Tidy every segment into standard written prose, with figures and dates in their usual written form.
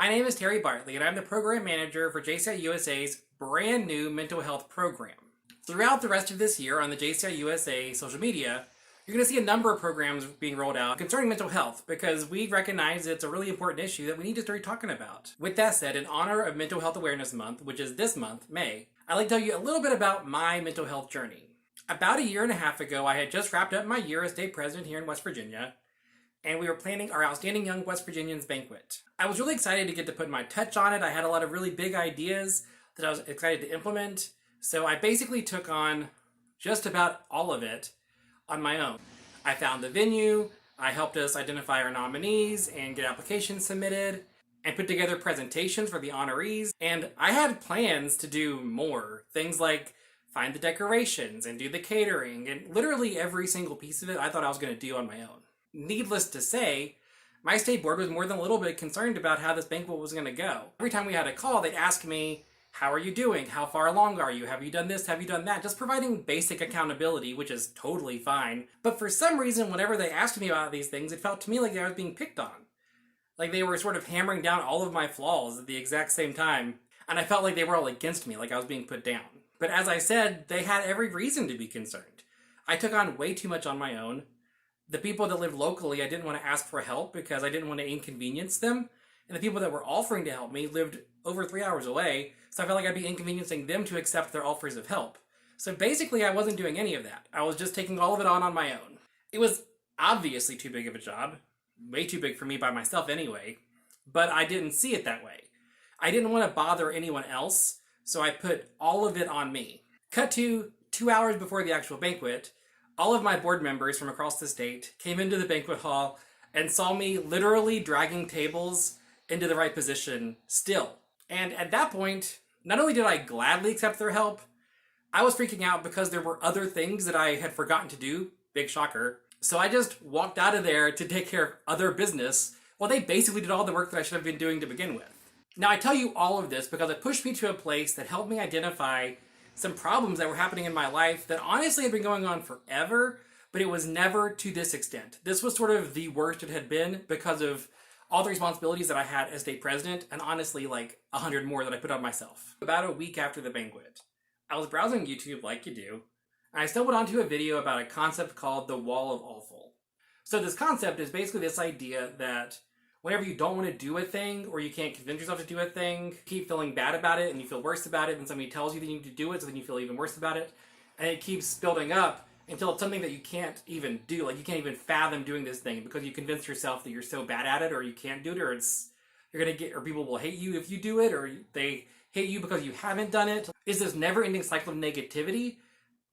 My name is Terry Bartley, and I'm the Program Manager for JCI USA's brand new mental health program. Throughout the rest of this year on the JCI USA social media, you're going to see a number of programs being rolled out concerning mental health because we recognize it's a really important issue that we need to start talking about. With that said, in honor of Mental Health Awareness Month, which is this month, May, I'd like to tell you a little bit about my mental health journey. About a year and a half ago, I had just wrapped up my year as state president here in West Virginia, and we were planning our Outstanding Young West Virginians banquet. I was really excited to get to put my touch on it. I had a lot of really big ideas that I was excited to implement, so I basically took on just about all of it on my own. I found the venue, I helped us identify our nominees and get applications submitted, and put together presentations for the honorees, and I had plans to do more. Things like find the decorations and do the catering, and literally every single piece of it I thought I was going to do on my own. Needless to say, my state board was more than a little bit concerned about how this banquet was going to go. Every time we had a call, they'd ask me, how are you doing? How far along are you? Have you done this? Have you done that? Just providing basic accountability, which is totally fine. But for some reason, whenever they asked me about these things, it felt to me like I was being picked on. Like they were sort of hammering down all of my flaws at the exact same time. And I felt like they were all against me, like I was being put down. But as I said, they had every reason to be concerned. I took on way too much on my own. The people that lived locally, I didn't want to ask for help because I didn't want to inconvenience them. And the people that were offering to help me lived over 3 hours away, so I felt like I'd be inconveniencing them to accept their offers of help. So basically, I wasn't doing any of that. I was just taking all of it on my own. It was obviously too big of a job, way too big for me by myself anyway, but I didn't see it that way. I didn't want to bother anyone else, so I put all of it on me. Cut to 2 hours before the actual banquet, all of my board members from across the state came into the banquet hall and saw me literally dragging tables into the right position still. And at that point, not only did I gladly accept their help, I was freaking out because there were other things that I had forgotten to do. Big shocker. So I just walked out of there to take care of other business while they basically did all the work that I should have been doing to begin with. Now I tell you all of this because it pushed me to a place that helped me identify some problems that were happening in my life that honestly had been going on forever, but it was never to this extent. This was sort of the worst it had been because of all the responsibilities that I had as state president, and honestly like 100 more that I put on myself. About a week after the banquet, I was browsing YouTube like you do, and I stumbled onto a video about a concept called the Wall of Awful. So this concept is basically this idea that whenever you don't want to do a thing, or you can't convince yourself to do a thing, you keep feeling bad about it, and you feel worse about it, and somebody tells you that you need to do it, so then you feel even worse about it, and it keeps building up until it's something that you can't even do. Like you can't even fathom doing this thing because you convince yourself that you're so bad at it, or you can't do it, or or people will hate you if you do it, or they hate you because you haven't done it. It's this never-ending cycle of negativity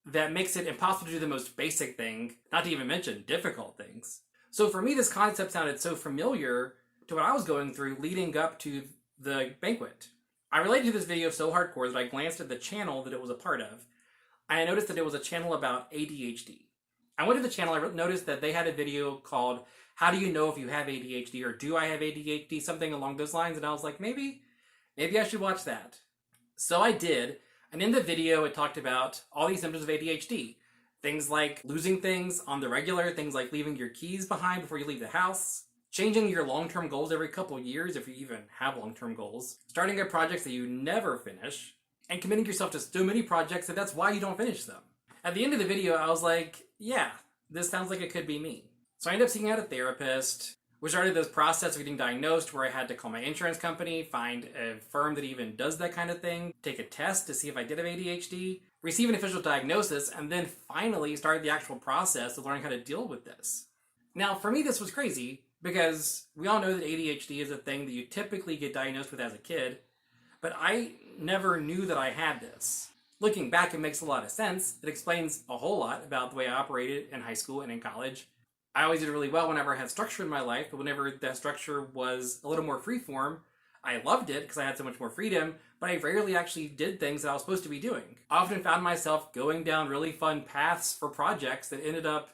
that makes it impossible to do the most basic thing, not to even mention difficult things. So for me, this concept sounded so familiar to what I was going through leading up to the banquet. I related to this video so hardcore that I glanced at the channel that it was a part of, and I noticed that it was a channel about ADHD. I went to the channel, I noticed that they had a video called, How Do You Know If You Have ADHD, or Do I Have ADHD, something along those lines, and I was like, maybe I should watch that. So I did, and in the video it talked about all these symptoms of ADHD. Things like losing things on the regular, things like leaving your keys behind before you leave the house, changing your long-term goals every couple years if you even have long-term goals, starting at projects that you never finish, and committing yourself to so many projects that that's why you don't finish them. At the end of the video, I was like, yeah, this sounds like it could be me. So I ended up seeking out a therapist. We started this process of getting diagnosed where I had to call my insurance company, find a firm that even does that kind of thing, take a test to see if I did have ADHD, receive an official diagnosis, and then finally started the actual process of learning how to deal with this. Now, for me, this was crazy because we all know that ADHD is a thing that you typically get diagnosed with as a kid, but I never knew that I had this. Looking back, it makes a lot of sense. It explains a whole lot about the way I operated in high school and in college. I always did really well whenever I had structure in my life, but whenever that structure was a little more freeform, I loved it because I had so much more freedom, but I rarely actually did things that I was supposed to be doing. I often found myself going down really fun paths for projects that ended up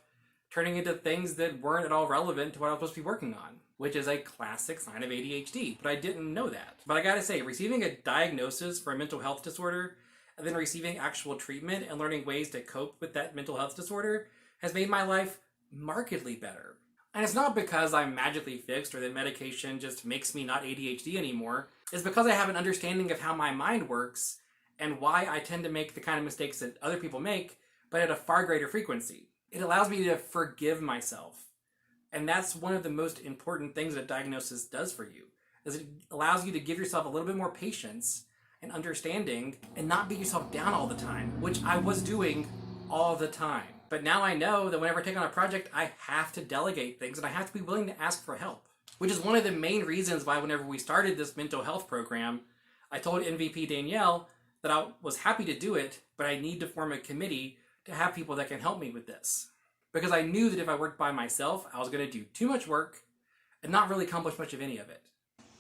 turning into things that weren't at all relevant to what I was supposed to be working on, which is a classic sign of ADHD, but I didn't know that. But I gotta say, receiving a diagnosis for a mental health disorder, and then receiving actual treatment and learning ways to cope with that mental health disorder has made my life markedly better. And it's not because I'm magically fixed or that medication just makes me not ADHD anymore. It's because I have an understanding of how my mind works and why I tend to make the kind of mistakes that other people make, but at a far greater frequency. It allows me to forgive myself. And that's one of the most important things that a diagnosis does for you, is it allows you to give yourself a little bit more patience and understanding and not beat yourself down all the time, which I was doing all the time. But now I know that whenever I take on a project, I have to delegate things and I have to be willing to ask for help, which is one of the main reasons why whenever we started this mental health program, I told MVP Danielle that I was happy to do it, but I need to form a committee to have people that can help me with this. Because I knew that if I worked by myself, I was going to do too much work and not really accomplish much of any of it.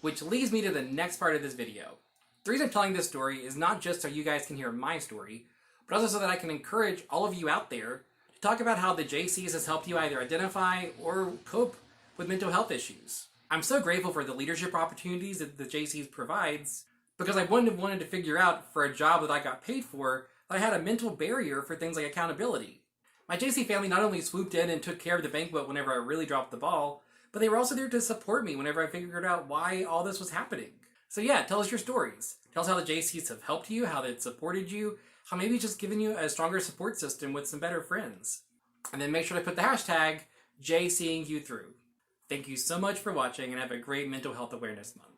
Which leads me to the next part of this video. The reason I'm telling this story is not just so you guys can hear my story, but also so that I can encourage all of you out there to talk about how the JCs has helped you either identify or cope with mental health issues. I'm so grateful for the leadership opportunities that the JCs provides, because I wouldn't have wanted to figure out for a job that I got paid for that I had a mental barrier for things like accountability. My JC family not only swooped in and took care of the banquet whenever I really dropped the ball, but they were also there to support me whenever I figured out why all this was happening. So yeah, tell us your stories. Tell us how the JCs have helped you, how they've supported you, how maybe it's just given you a stronger support system with some better friends. And then make sure to put the hashtag JCing you through. Thank you so much for watching and have a great Mental Health Awareness Month.